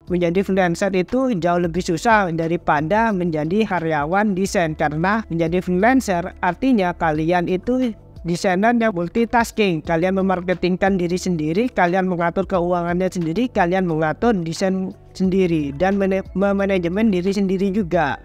menjadi freelancer itu jauh lebih susah daripada menjadi karyawan desain, karena menjadi freelancer artinya kalian itu desainer yang multitasking. Kalian memarketingkan diri sendiri, kalian mengatur keuangannya sendiri, kalian mengatur desain sendiri, dan memanajemen diri sendiri juga.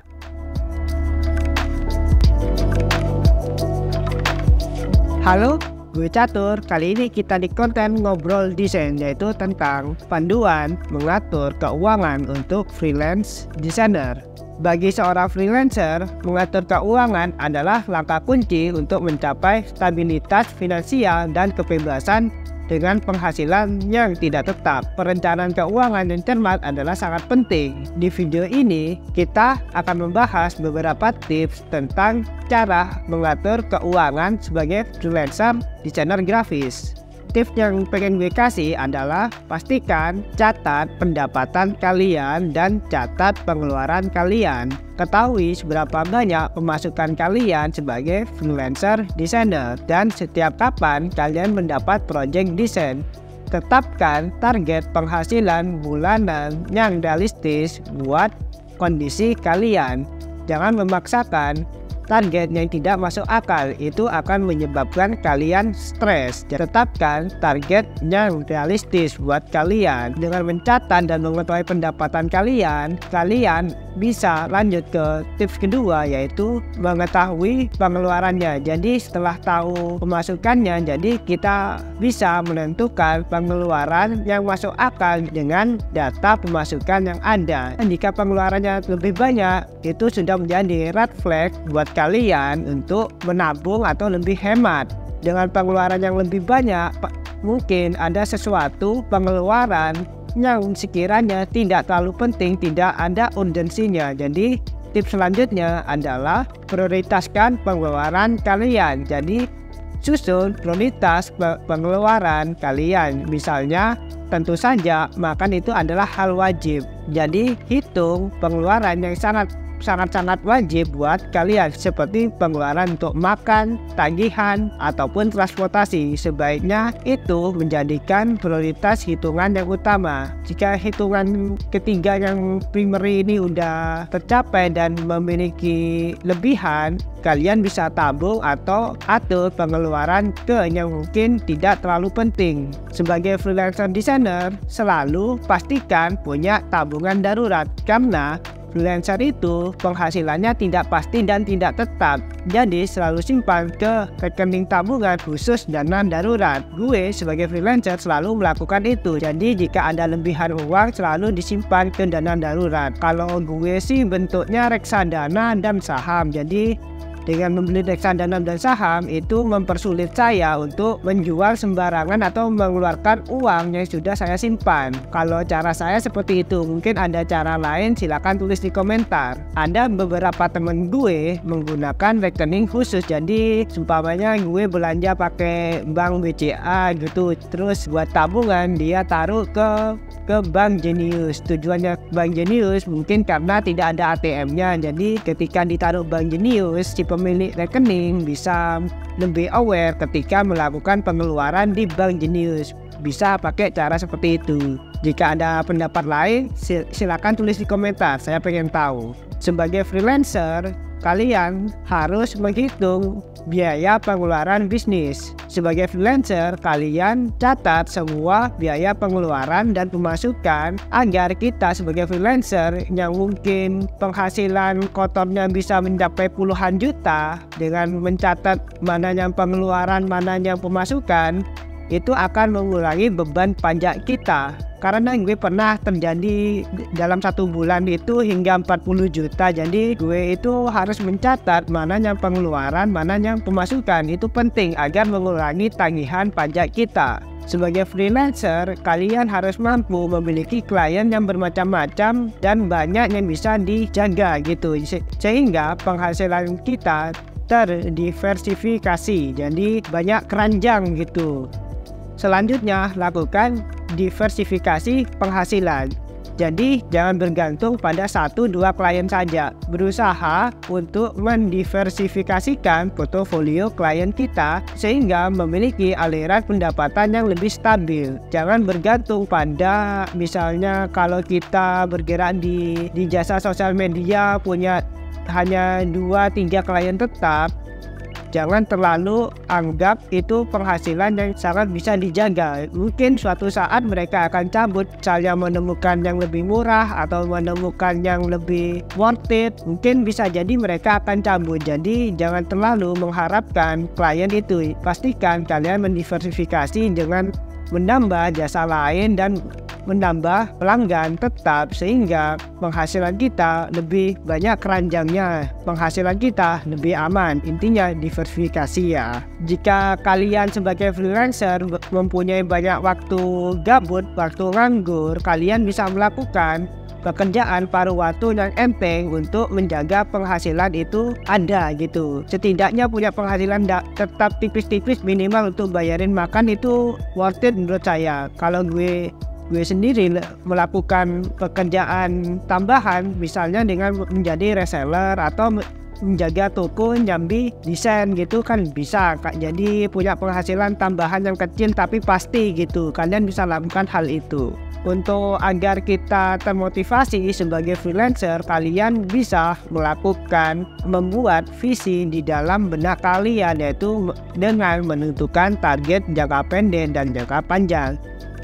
Halo, gue Catur. Kali ini kita di konten ngobrol desain, yaitu tentang panduan mengatur keuangan untuk freelance designer. Bagi seorang freelancer, mengatur keuangan adalah langkah kunci untuk mencapai stabilitas finansial dan kebebasan dengan penghasilan yang tidak tetap. Perencanaan keuangan yang cermat adalah sangat penting. Di video ini, kita akan membahas beberapa tips tentang cara mengatur keuangan sebagai freelancer desainer grafis. Tips yang pengen gue kasih adalah pastikan catat pendapatan kalian dan catat pengeluaran kalian. Ketahui seberapa banyak pemasukan kalian sebagai freelancer designer dan setiap kapan kalian mendapat project desain. Tetapkan target penghasilan bulanan yang realistis buat kondisi kalian. Jangan memaksakan target yang tidak masuk akal, itu akan menyebabkan kalian stres. Tetapkan target yang realistis buat kalian. Dengan mencatat dan mengetahui pendapatan kalian, kalian bisa lanjut ke tips kedua, yaitu mengetahui pengeluarannya. Jadi setelah tahu pemasukannya, jadi kita bisa menentukan pengeluaran yang masuk akal dengan data pemasukan yang ada. Dan jika pengeluarannya lebih banyak, itu sudah menjadi red flag buat kalian untuk menabung atau lebih hemat. Dengan pengeluaran yang lebih banyak, mungkin ada sesuatu pengeluaran yang sekiranya tidak terlalu penting, tidak ada urgensinya. Jadi tips selanjutnya adalah prioritaskan pengeluaran kalian. Jadi susun prioritas pengeluaran kalian. Misalnya tentu saja makan itu adalah hal wajib. Jadi hitung pengeluaran yang sangat wajib buat kalian, seperti pengeluaran untuk makan, tagihan, ataupun transportasi. Sebaiknya itu menjadikan prioritas hitungan yang utama. Jika hitungan ketiga yang primary ini udah tercapai dan memiliki lebihan, kalian bisa tabung atau atur pengeluaran ke yang mungkin tidak terlalu penting. Sebagai freelancer designer, selalu pastikan punya tabungan darurat, karena freelancer itu penghasilannya tidak pasti dan tidak tetap. Jadi selalu simpan ke rekening tabungan khusus dana darurat. Gue sebagai freelancer selalu melakukan itu. Jadi jika ada lebihan uang selalu disimpan ke dana darurat. Kalau gue sih bentuknya reksadana dan saham. Jadi dengan membeli reksadana dan saham itu mempersulit saya untuk menjual sembarangan atau mengeluarkan uang yang sudah saya simpan. Kalau cara saya seperti itu, mungkin ada cara lain, silakan tulis di komentar. Ada beberapa temen gue menggunakan rekening khusus. Jadi seumpamanya gue belanja pakai bank BCA gitu, terus buat tabungan dia taruh ke Bank Jenius. Tujuannya Bank Jenius mungkin karena tidak ada ATM-nya. Jadi ketika ditaruh Bank Jenius, si pemilik rekening bisa lebih aware ketika melakukan pengeluaran di Bank Jenius. Bisa pakai cara seperti itu. Jika ada pendapat lain, silakan tulis di komentar. Saya pengen tahu. Sebagai freelancer, kalian harus menghitung biaya pengeluaran bisnis. Sebagai freelancer, kalian catat semua biaya pengeluaran dan pemasukan agar kita sebagai freelancer yang mungkin penghasilan kotornya bisa mencapai puluhan juta, dengan mencatat mana yang pengeluaran, mana yang pemasukan, itu akan mengurangi beban pajak kita. Karena gue pernah terjadi dalam satu bulan itu hingga 40 juta. Jadi gue itu harus mencatat mana yang pengeluaran, mana yang pemasukan. Itu penting agar mengurangi tagihan pajak kita. Sebagai freelancer, kalian harus mampu memiliki klien yang bermacam-macam dan banyak yang bisa dijaga gitu. Sehingga penghasilan kita terdiversifikasi. Jadi banyak keranjang gitu. Selanjutnya, lakukan diversifikasi penghasilan. Jadi jangan bergantung pada 1-2 klien saja. Berusaha untuk mendiversifikasikan portofolio klien kita sehingga memiliki aliran pendapatan yang lebih stabil. Jangan bergantung pada misalnya kalau kita bergerak di jasa sosial media punya hanya 2-3 klien tetap. Jangan terlalu anggap itu penghasilan yang sangat bisa dijaga. Mungkin suatu saat mereka akan cabut, misalnya menemukan yang lebih murah atau menemukan yang lebih worth it. Mungkin bisa jadi mereka akan cabut. Jadi jangan terlalu mengharapkan klien itu. Pastikan kalian mendiversifikasi dengan menambah jasa lain dan menambah pelanggan tetap sehingga penghasilan kita lebih banyak keranjangnya, penghasilan kita lebih aman. Intinya diversifikasi ya. Jika kalian sebagai freelancer mempunyai banyak waktu gabut, waktu nganggur, kalian bisa melakukan pekerjaan paruh waktu yang enteng untuk menjaga penghasilan itu ada gitu. Setidaknya punya penghasilan tetap tipis-tipis minimal untuk bayarin makan itu worth it menurut saya. Kalau gue sendiri melakukan pekerjaan tambahan misalnya dengan menjadi reseller atau menjaga toko nyambi desain gitu kan bisa Kak. Jadi punya penghasilan tambahan yang kecil tapi pasti gitu. Kalian bisa lakukan hal itu. Untuk agar kita termotivasi sebagai freelancer, kalian bisa membuat visi di dalam benak kalian, yaitu dengan menentukan target jangka pendek dan jangka panjang.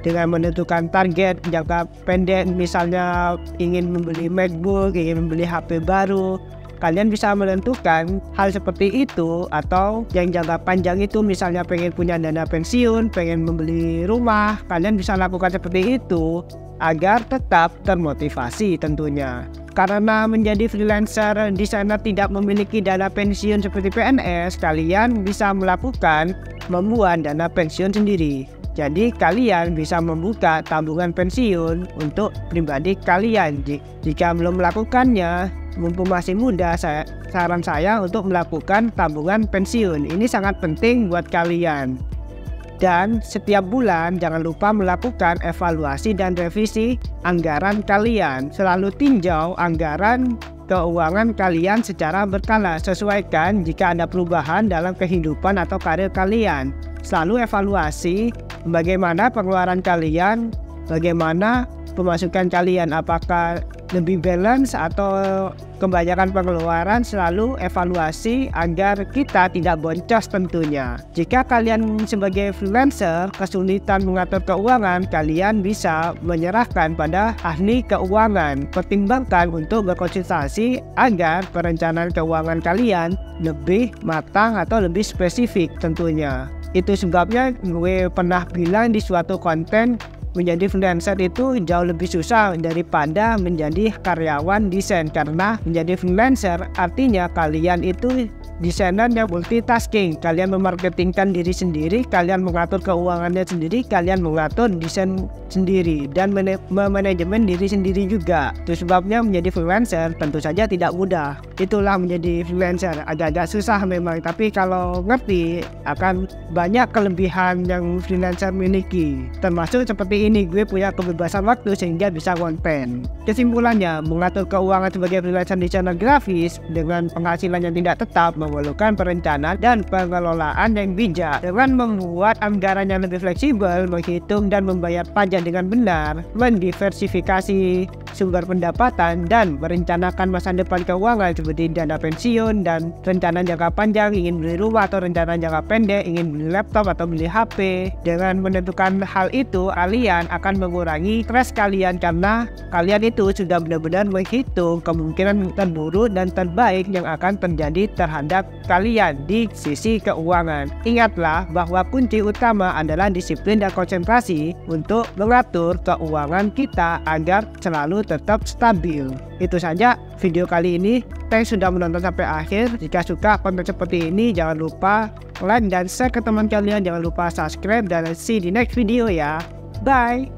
Dengan menentukan target jangka pendek, misalnya ingin membeli MacBook, ingin membeli HP baru, kalian bisa menentukan hal seperti itu. Atau yang jangka panjang itu misalnya pengen punya dana pensiun, pengen membeli rumah, kalian bisa lakukan seperti itu agar tetap termotivasi tentunya. Karena menjadi freelancer di sana tidak memiliki dana pensiun seperti PNS, kalian bisa membuat dana pensiun sendiri. Jadi kalian bisa membuka tabungan pensiun untuk pribadi kalian. Jika belum melakukannya, mumpung masih muda, saran saya untuk melakukan tabungan pensiun. Ini sangat penting buat kalian. Dan setiap bulan jangan lupa melakukan evaluasi dan revisi anggaran kalian. Selalu tinjau anggaran keuangan kalian secara berkala. Sesuaikan jika ada perubahan dalam kehidupan atau karir kalian. Selalu evaluasi bagaimana pengeluaran kalian, bagaimana pemasukan kalian, apakah lebih balance atau kebanyakan pengeluaran. Selalu evaluasi agar kita tidak boncos tentunya. Jika kalian sebagai freelancer kesulitan mengatur keuangan, kalian bisa menyerahkan pada ahli keuangan. Pertimbangkan untuk berkonsultasi agar perencanaan keuangan kalian lebih matang atau lebih spesifik tentunya. Itu sebabnya gue pernah bilang di suatu konten, menjadi freelancer itu jauh lebih susah daripada menjadi karyawan desain. Karena menjadi freelancer artinya kalian itu desainer yang multitasking. Kalian memarketingkan diri sendiri, kalian mengatur keuangannya sendiri, kalian mengatur desain sendiri, dan memanajemen diri sendiri juga. Itu sebabnya menjadi freelancer tentu saja tidak mudah. Itulah menjadi freelancer, agak-agak susah memang, tapi kalau ngerti akan banyak kelebihan yang freelancer miliki. Termasuk seperti ini, gue punya kebebasan waktu sehingga bisa konten. Kesimpulannya, mengatur keuangan sebagai freelancer desainer grafis dengan penghasilan yang tidak tetap memerlukan perencanaan dan pengelolaan yang bijak. Dengan membuat anggaran yang lebih fleksibel, menghitung dan membayar pajak dengan benar, mendiversifikasi sumber pendapatan, dan merencanakan masa depan keuangan seperti dana pensiun dan rencana jangka panjang, ingin beli rumah atau rencana jangka pendek, ingin beli laptop atau beli HP. Dengan menentukan hal itu, kalian akan mengurangi stres kalian karena kalian itu sudah benar-benar menghitung kemungkinan terburuk dan terbaik yang akan terjadi terhadap kalian di sisi keuangan. Ingatlah bahwa kunci utama adalah disiplin dan konsentrasi untuk mengatur keuangan kita agar selalu tetap stabil. Itu saja video kali ini. Thanks sudah menonton sampai akhir. Jika suka konten seperti ini, jangan lupa like dan share ke teman kalian. Jangan lupa subscribe dan see di next video ya. Bye.